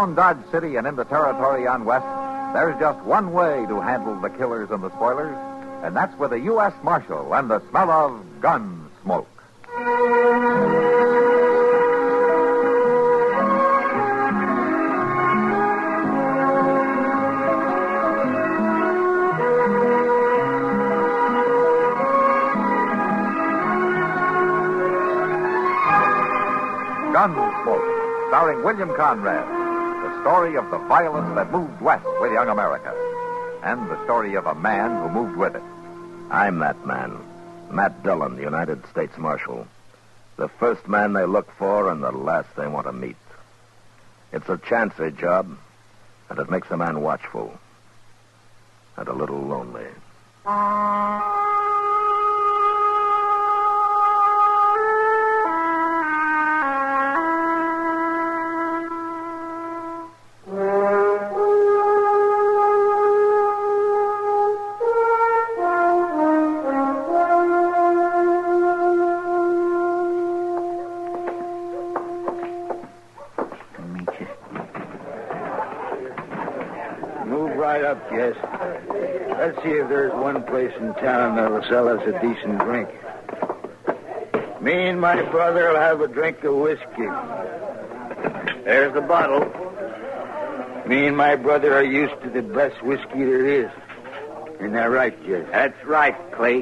Around Dodge City and in the territory on West, there's just one way to handle the killers and the spoilers, and that's with a U.S. Marshal and the smell of Gunsmoke. Gunsmoke, starring William Conrad, the story of the violence that moved west with young America, and the story of a man who moved with it. I'm that man, Matt Dillon, the United States Marshal. The first man they look for and the last they want to meet. It's a chancy job, and it makes a man watchful and a little lonely. Move right up, Jess. Let's see if there's one place in town that'll sell us a decent drink. Me and my brother will have a drink of whiskey. There's the bottle. Me and my brother are used to the best whiskey there is. Isn't that right, Jess? That's right, Clay.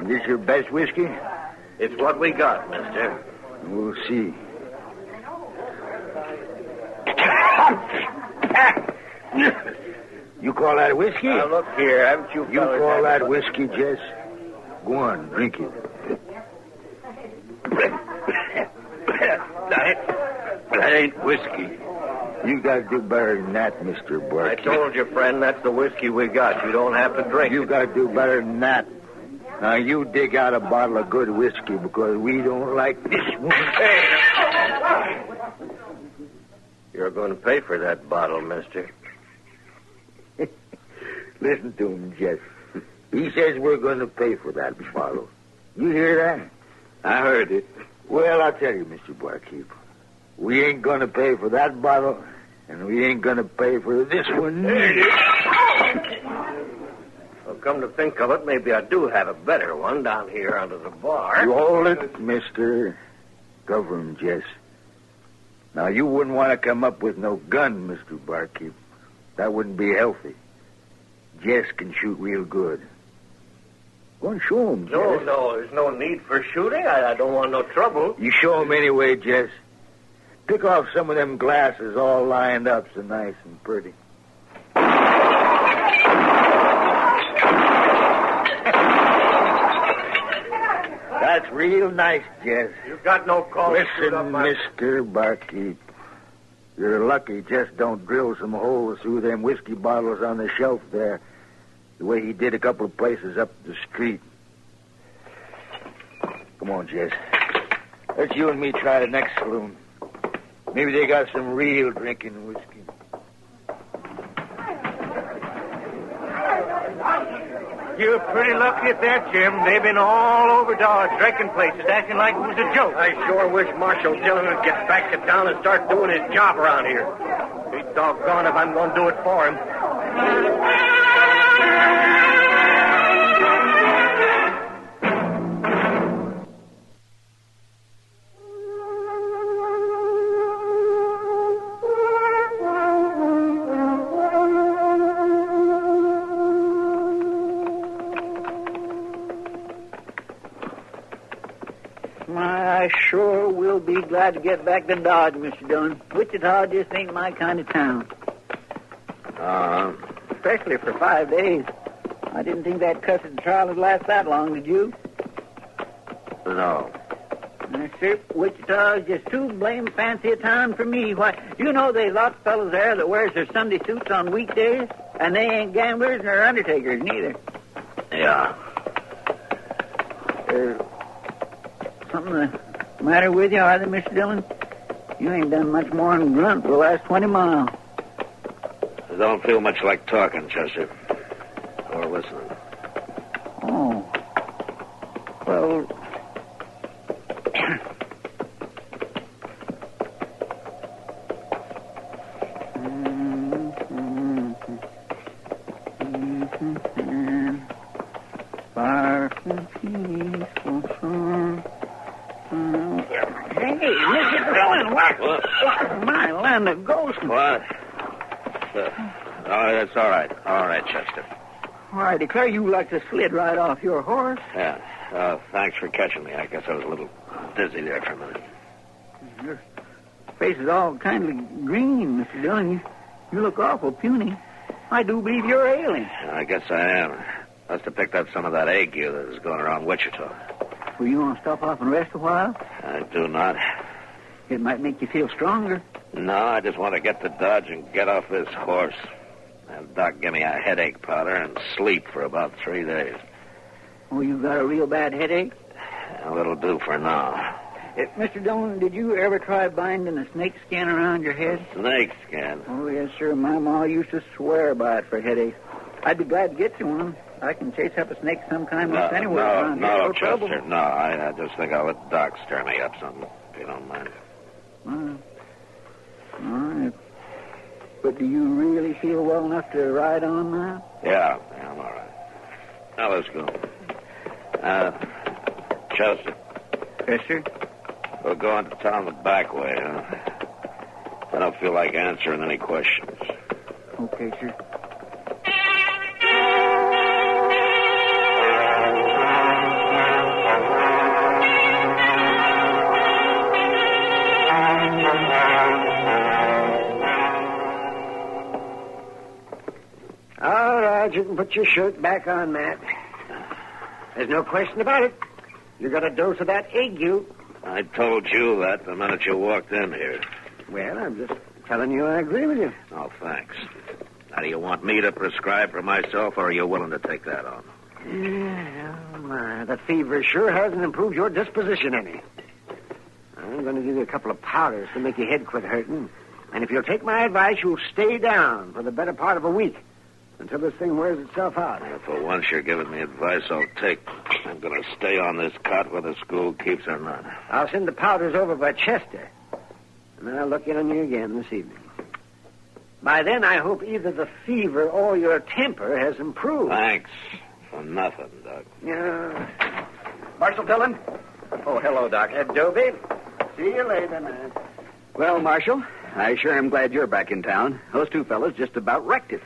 Is this your best whiskey? It's what we got, mister. We'll see. You call that whiskey? Now, look here, haven't you You fellas call had- that whiskey, Jess? Go on, drink it. That ain't whiskey. You got to do better than that, Mr. I Barkeep. told you, friend, that's the whiskey we got. You don't have to drink You it. got to do better than that. Now, you dig out a bottle of good whiskey because we don't like this one. You're going to pay for that bottle, mister. Listen to him, Jess. He says we're going to pay for that bottle. You hear that? I heard it. Well, I'll tell you, Mr. Barkeep. We ain't going to pay for that bottle, and we ain't going to pay for this one. Well, come to think of it, maybe I do have a better one down here under the bar. You hold it, mister. Cover him, Jess. Now, you wouldn't want to come up with no gun, Mr. Barkeep. That wouldn't be healthy. Jess can shoot real good. Go and show him, Jess. No, there's no need for shooting. I don't want no trouble. You show him anyway, Jess. Pick off some of them glasses all lined up so nice and pretty. That's real nice, Jess. You've got no call to shoot up Listen, my... Mr. Barkeep. You're lucky Jess don't drill some holes through them whiskey bottles on the shelf there, the way he did a couple of places up the street. Come on, Jess. Let's you and me try the next saloon. Maybe they got some real drinking whiskey. You're pretty lucky at that, Jim. They've been all over Dodge, drinking places, acting like it was a joke. I sure wish Marshal Dillon would get back to town and start doing his job around here. Be doggone if I'm going to do it for him. I sure will be glad to get back to Dodge, Mr. Dillon. Wichita just ain't my kind of town. Especially for 5 days. I didn't think that cussed trial would last that long, did you? No. Sir, Wichita is just too blame fancy a town for me. Why, you know there's lots of fellows there that wears their Sunday suits on weekdays, and they ain't gamblers nor undertakers neither. Yeah. Something the matter with you, are they, Mr. Dillon? You ain't done much more than grunt for the last 20 miles. I don't feel much like talking, Chester. Or listening. Oh. Well... Far from peaceful shore. Hey, Mr. Dillon, what? My land of ghosts. What? Oh, that's all right. All right, Chester. Why, I declare you like to slid right off your horse. Yeah. Thanks for catching me. I guess I was a little dizzy there for a minute. Your face is all kindly green, Mr. Dillon. You look awful puny. I do believe you're ailing. I guess I am. Must have picked up some of that ague that is going around Wichita. Well, you want to stop off and rest a while? I do not. It might make you feel stronger. No, I just want to get to Dodge and get off this horse. And Doc give me a headache powder and sleep for about 3 days. Oh, you got a real bad headache? That'll do for now. Mr. Dillon, did you ever try binding a snake skin around your head? Snake skin? Oh, yes, sir. My ma used to swear by it for headaches. I'd be glad to get you one. I can chase up a snake sometime most anywhere around here. No trouble. Chester, no. I just think I'll let Doc stir me up something, if you don't mind. All right. But do you really feel well enough to ride on now? Yeah, I'm all right. Now, let's go. Chester. Yes, sir? We'll go into town the back way, huh? I don't feel like answering any questions. Okay, sir. All right, you can put your shirt back on, Matt. There's no question about it. You got a dose of that ague. I told you that the minute you walked in here. Well, I'm just telling you I agree with you. Oh, thanks. Now, do you want me to prescribe for myself, or are you willing to take that on? Yeah, my, that fever sure hasn't improved your disposition any. I'm going to give you a couple of powders to make your head quit hurting. And if you'll take my advice, you'll stay down for the better part of a week until this thing wears itself out. Well, for once you're giving me advice, I'll take. I'm going to stay on this cot whether school keeps or not. I'll send the powders over by Chester. And then I'll look in on you again this evening. By then, I hope either the fever or your temper has improved. Thanks for nothing, Doc. Yeah. Marshal Dillon? Oh, hello, Doc. Adobe. See you later, man. Well, Marshal, I sure am glad you're back in town. Those two fellas just about wrecked it.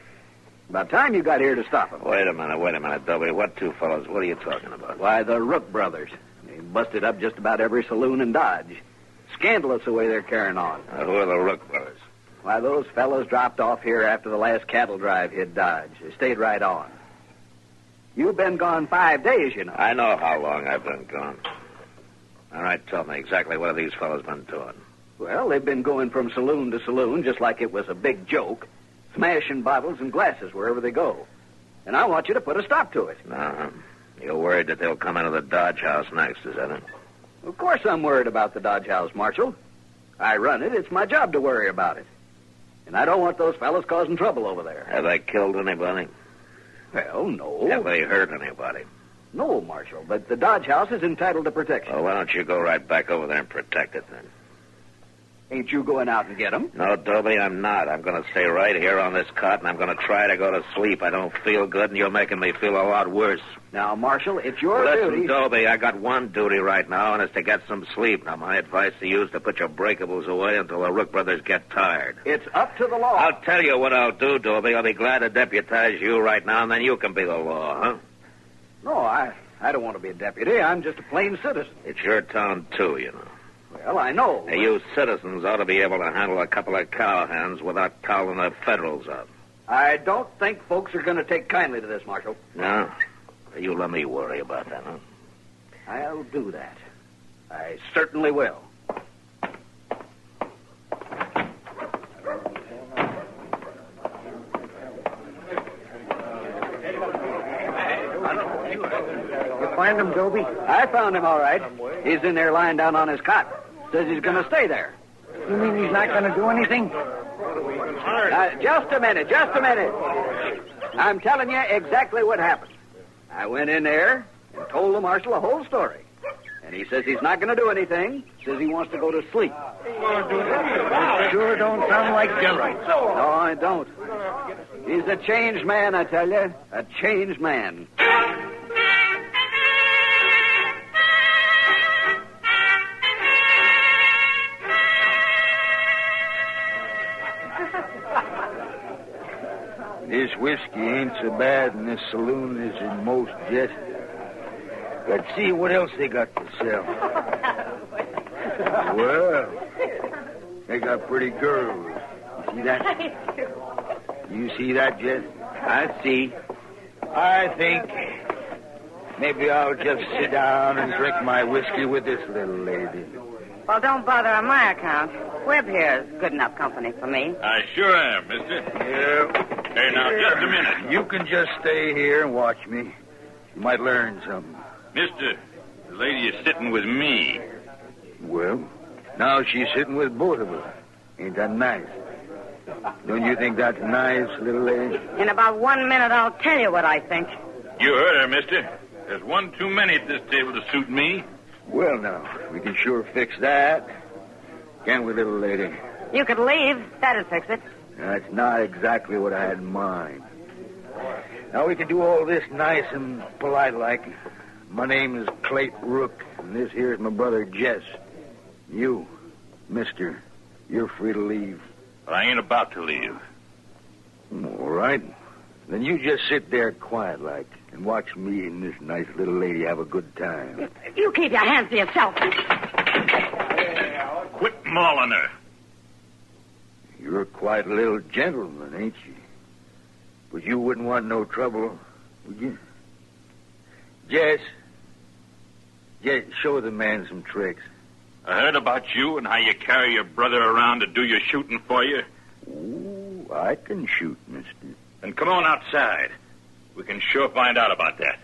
About time you got here to stop them. Wait a minute, Dobie. What two fellows? What are you talking about? Why, the Rook brothers. They busted up just about every saloon in Dodge. Scandalous the way they're carrying on. Who are the Rook brothers? Why, those fellows dropped off here after the last cattle drive hit Dodge. They stayed right on. You've been gone 5 days, you know. I know how long I've been gone. All right, tell me exactly what have these fellows been doing? Well, they've been going from saloon to saloon just like it was a big joke, smashing bottles and glasses wherever they go. And I want you to put a stop to it. Uh-huh. You're worried that they'll come into the Dodge house next, is that it? Of course I'm worried about the Dodge house, Marshal. I run it. It's my job to worry about it. And I don't want those fellows causing trouble over there. Have they killed anybody? Well, no. Have they hurt anybody? No, Marshal, but the Dodge house is entitled to protection. Well, why don't you go right back over there and protect it, then? Ain't you going out and get them? No, Dobie, I'm not. I'm going to stay right here on this cot, and I'm going to try to go to sleep. I don't feel good, and you're making me feel a lot worse. Now, Marshal, it's your Listen, duty... Dobie, I got one duty right now, and it's to get some sleep. Now, my advice to you is to put your breakables away until the Rook brothers get tired. It's up to the law. I'll tell you what I'll do, Dobie. I'll be glad to deputize you right now, and then you can be the law, huh? No, I don't want to be a deputy. I'm just a plain citizen. It's your town, too, you know. Well, I know. Now, you citizens ought to be able to handle a couple of cowhands without calling the Federals up. I don't think folks are going to take kindly to this, Marshal. No? You let me worry about that, huh? I'll do that. I certainly will. You find him, Dobie? I found him, all right. He's in there lying down on his cot. Says he's going to stay there. You mean he's not going to do anything? Just a minute. I'm telling you exactly what happened. I went in there and told the marshal the whole story. And he says he's not going to do anything. Says he wants to go to sleep. Sure don't sound like daylight. No, I don't. He's a changed man, I tell you. A changed man. This whiskey ain't so bad, and this saloon is in most jest. Let's see what else they got to sell. Well, they got pretty girls. You see that? You see that, Jess? I see. I think maybe I'll just sit down and drink my whiskey with this little lady. Well, don't bother on my account. Webb here is good enough company for me. I sure am, mister. Yeah. Hey, now, just a minute. You can just stay here and watch me. You might learn something. Mister, the lady is sitting with me. Well, now she's sitting with both of us. Ain't that nice? Don't you think that's nice, little lady? In about 1 minute, I'll tell you what I think. You heard her, mister. There's one too many at this table to suit me. Well, now, we can sure fix that. Can we, little lady? You could leave. That'd fix it. That's not exactly what I had in mind. Now, we can do all this nice and polite-like. My name is Clayt Rook, and this here's my brother Jess. You, mister, you're free to leave. But I ain't about to leave. All right. Then you just sit there quiet-like and watch me and this nice little lady have a good time. You keep your hands to yourself. Quit mauling her. You're quite a little gentleman, ain't you? But you wouldn't want no trouble, would you? Jess, show the man some tricks. I heard about you and how you carry your brother around to do your shooting for you. Ooh, I can shoot, mister. Then come on outside. We can sure find out about that.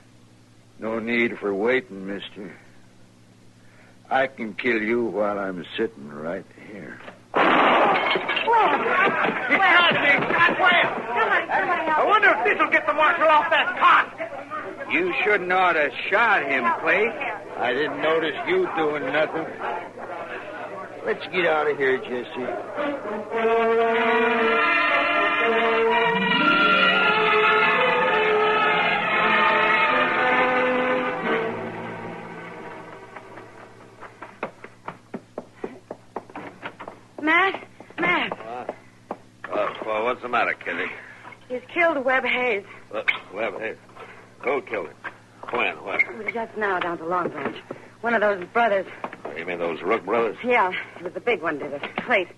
No need for waiting, mister. I can kill you while I'm sitting right here. I wonder if this'll get the marshal off that cot. You shouldn't ought to shot him, Clay. I didn't notice you doing nothing. Let's get out of here, Jesse. Matt. Well, what's the matter, Kitty? He's killed Webb Hayes. Webb Hayes. Who killed him? When? What? It was just now down to Long Branch. One of those brothers. You mean those Rook brothers? Yeah, it was the big one did it. Clayt.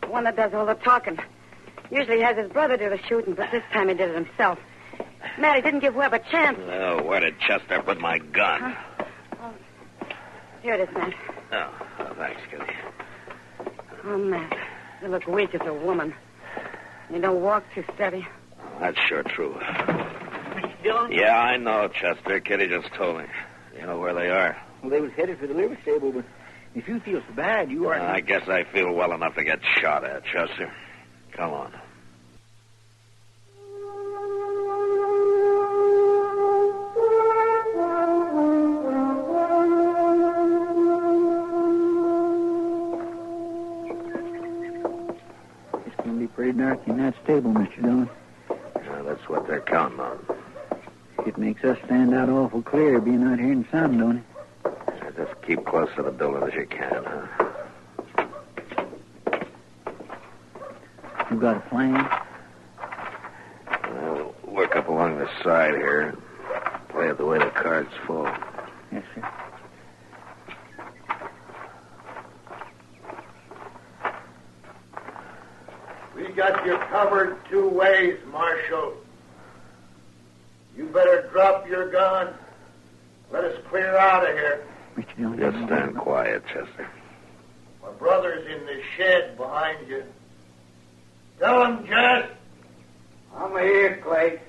The one that does all the talking. Usually he has his brother do the shooting, but this time he did it himself. Matt, he didn't give Webb a chance. Oh, where did Chester put my gun? Oh, here it is, Matt. Oh, thanks, Kitty. Oh, Matt, you look weak as a woman. You don't walk too steady. That's sure true. Mr. Dillon? Yeah, I know, Chester. Kitty just told me. You know where they are? Well, they was headed for the liver stable, but if you feel so bad, you are... I guess I feel well enough to get shot at, Chester. Come on. It's going to be pretty dark in that stable, Mr. Dillon. Yeah, that's what they're counting on. It makes us stand out awful clear being out here in the sun, don't it? Just keep close to the building as you can, huh? You got a plan? We'll work up along the side here. Play it the way the cards fall. Yes, sir. We got you covered two ways, Marshal. You better drop your gun. Let us clear out of here. Mr. Dillon, Just stand quiet, Chester. My brother's in the shed behind you. Tell him, Jess. I'm here, Clay.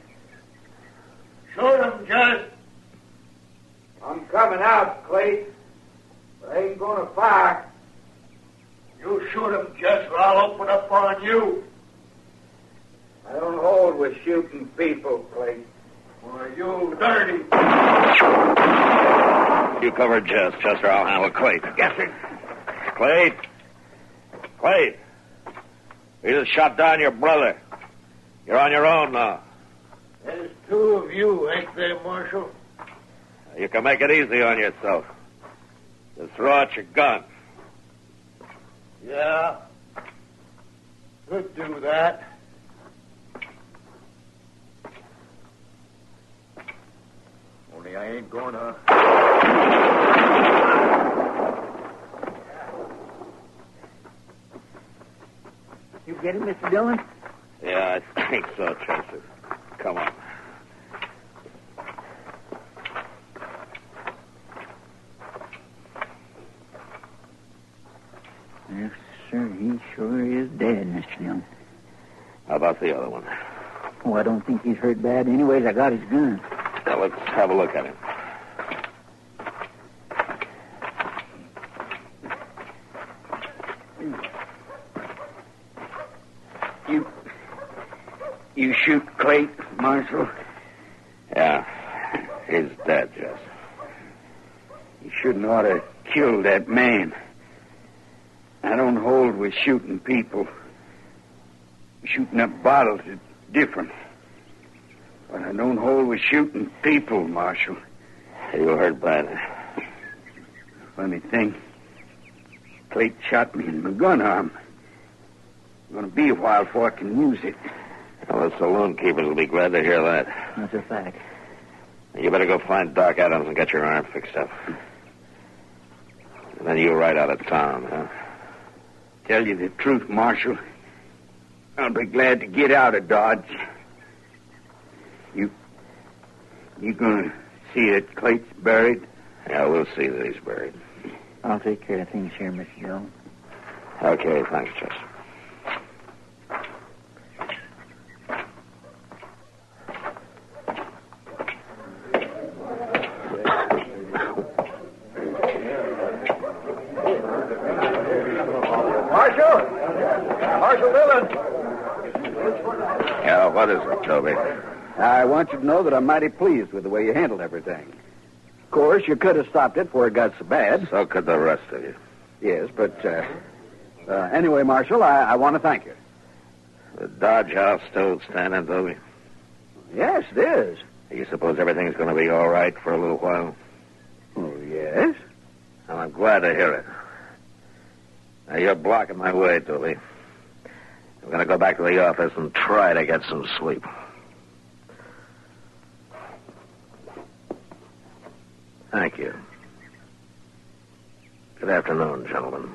Shoot him, Jess. I'm coming out, Clay. But I ain't going to fire. You shoot him, Jess, or I'll open up on you. I don't hold with shooting people, Clay. Well, you dirty. You cover Jess, Chester. I'll handle Clayt. Yes, sir. Clayt. You just shot down your brother. You're on your own now. There's two of you, ain't there, Marshal? You can make it easy on yourself. Just throw out your gun. Yeah. Could do that. Only I ain't gonna. You get it, Mr. Dillon? Yeah, I think so, Chester. Come on. Yes, sir. He sure is dead, Mr. Dillon. How about the other one? Oh, I don't think he's hurt bad. Anyways, I got his gun. Now, let's have a look at him. You shoot Clayt, Marshal? Yeah, he's dead, Jess. You shouldn't ought to kill that man. I don't hold with shooting people. Shooting up bottles is different. But I don't hold with shooting people, Marshal. You hurt bad. Funny thing, Clayt shot me in my gun arm. It's going to be a while before I can use it. Well, the saloon keepers will be glad to hear that. That's a fact. You better go find Doc Adams and get your arm fixed up. And then you ride out of town, huh? Tell you the truth, Marshal, I'll be glad to get out of Dodge. You gonna see that Clayt's buried? Yeah, we'll see that he's buried. I'll take care of things here, Mr. Dillon. Okay, thanks, Chester. Marshal Dillon. Yeah, what is it, Toby? I want you to know that I'm mighty pleased with the way you handled everything. Of course, you could have stopped it before it got so bad. So could the rest of you. Yes, but anyway, Marshal, I want to thank you. The Dodge House still standing, Toby? Yes, it is. You suppose everything's going to be all right for a little while? Oh, yes. Well, I'm glad to hear it. Now, you're blocking my way, Toby. I'm going to go back to the office and try to get some sleep. Thank you. Good afternoon, gentlemen.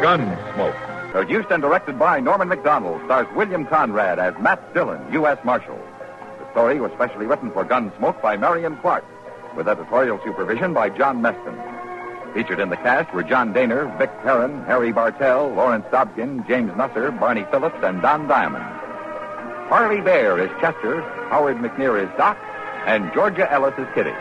Gunsmoke, produced and directed by Norman McDonald, stars William Conrad as Matt Dillon, U.S. Marshal. The story was specially written for Gunsmoke by Marion Clark, with editorial supervision by John Meston. Featured in the cast were John Daner, Vic Perrin, Harry Bartell, Lawrence Dobkin, James Nusser, Barney Phillips, and Don Diamond. Harley Bear is Chester, Howard McNear is Doc, and Georgia Ellis is Kitty.